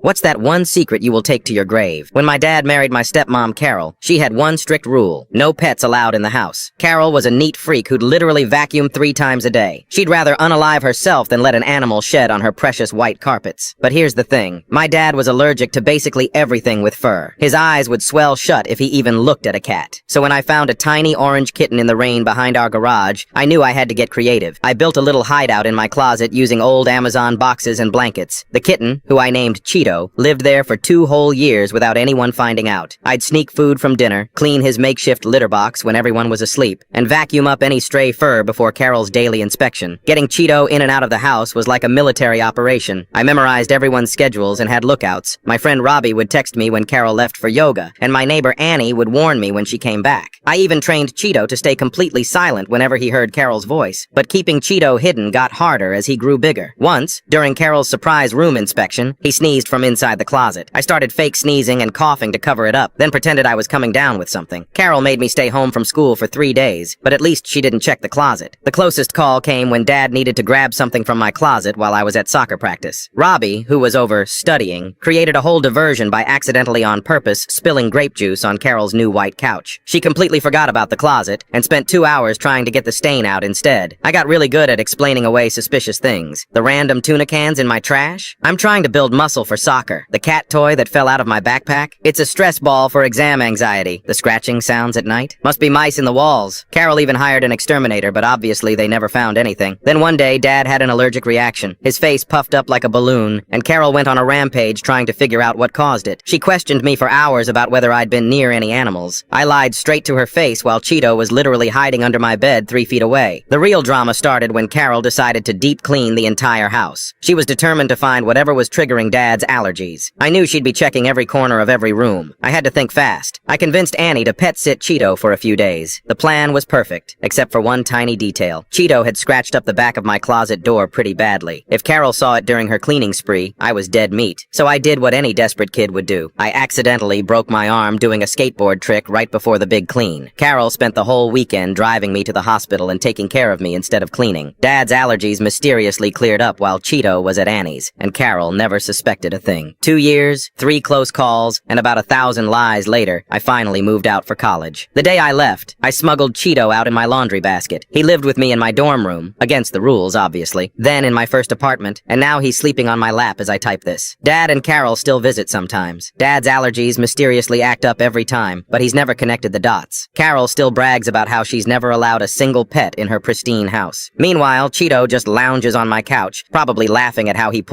What's that one secret you will take to your grave? When my dad married my stepmom, Carol, she had one strict rule: no pets allowed in the house. Carol was a neat freak who'd literally vacuum 3 times a day. She'd rather unalive herself than let an animal shed on her precious white carpets. But here's the thing. My dad was allergic to basically everything with fur. His eyes would swell shut if he even looked at a cat. So when I found a tiny orange kitten in the rain behind our garage, I knew I had to get creative. I built a little hideout in my closet using old Amazon boxes and blankets. The kitten, who I named Cheeto, lived there for 2 whole years without anyone finding out. I'd sneak food from dinner, clean his makeshift litter box when everyone was asleep, and vacuum up any stray fur before Carol's daily inspection. Getting Cheeto in and out of the house was like a military operation. I memorized everyone's schedules and had lookouts. My friend Robbie would text me when Carol left for yoga, and my neighbor Annie would warn me when she came back. I even trained Cheeto to stay completely silent whenever he heard Carol's voice, but keeping Cheeto hidden got harder as he grew bigger. Once, during Carol's surprise room inspection, he sneezed from inside the closet. I started fake sneezing and coughing to cover it up, then pretended I was coming down with something. Carol made me stay home from school for 3 days, but at least she didn't check the closet. The closest call came when Dad needed to grab something from my closet while I was at soccer practice. Robbie, who was over studying, created a whole diversion by accidentally on purpose spilling grape juice on Carol's new white couch. She completely forgot about the closet and spent 2 hours trying to get the stain out instead. I got really good at explaining away suspicious things. The random tuna cans in my trash? I'm trying to build muscle for soccer. The cat toy that fell out of my backpack? It's a stress ball for exam anxiety. The scratching sounds at night? Must be mice in the walls. Carol even hired an exterminator, but obviously they never found anything. Then one day, Dad had an allergic reaction. His face puffed up like a balloon, and Carol went on a rampage trying to figure out what caused it. She questioned me for hours about whether I'd been near any animals. I lied straight to her face while Cheeto was literally hiding under my bed 3 feet away. The real drama started when Carol decided to deep clean the entire house. She was determined to find whatever was triggering Dad's allergies. I knew she'd be checking every corner of every room. I had to think fast. I convinced Annie to pet sit Cheeto for a few days. The plan was perfect, except for one tiny detail. Cheeto had scratched up the back of my closet door pretty badly. If Carol saw it during her cleaning spree, I was dead meat. So I did what any desperate kid would do. I accidentally broke my arm doing a skateboard trick right before the big clean. Carol spent the whole weekend driving me to the hospital and taking care of me instead of cleaning. Dad's allergies mysteriously cleared up while Cheeto was at Annie's, and Carol never suspected a thing. 2 years, 3 close calls, and about 1,000 lies later, I finally moved out for college. The day I left, I smuggled Cheeto out in my laundry basket. He lived with me in my dorm room, against the rules, obviously, then in my first apartment, and now he's sleeping on my lap as I type this. Dad and Carol still visit sometimes. Dad's allergies mysteriously act up every time, but he's never connected the dots. Carol still brags about how she's never allowed a single pet in her pristine house. Meanwhile, Cheeto just lounges on my couch, probably laughing at how he pulled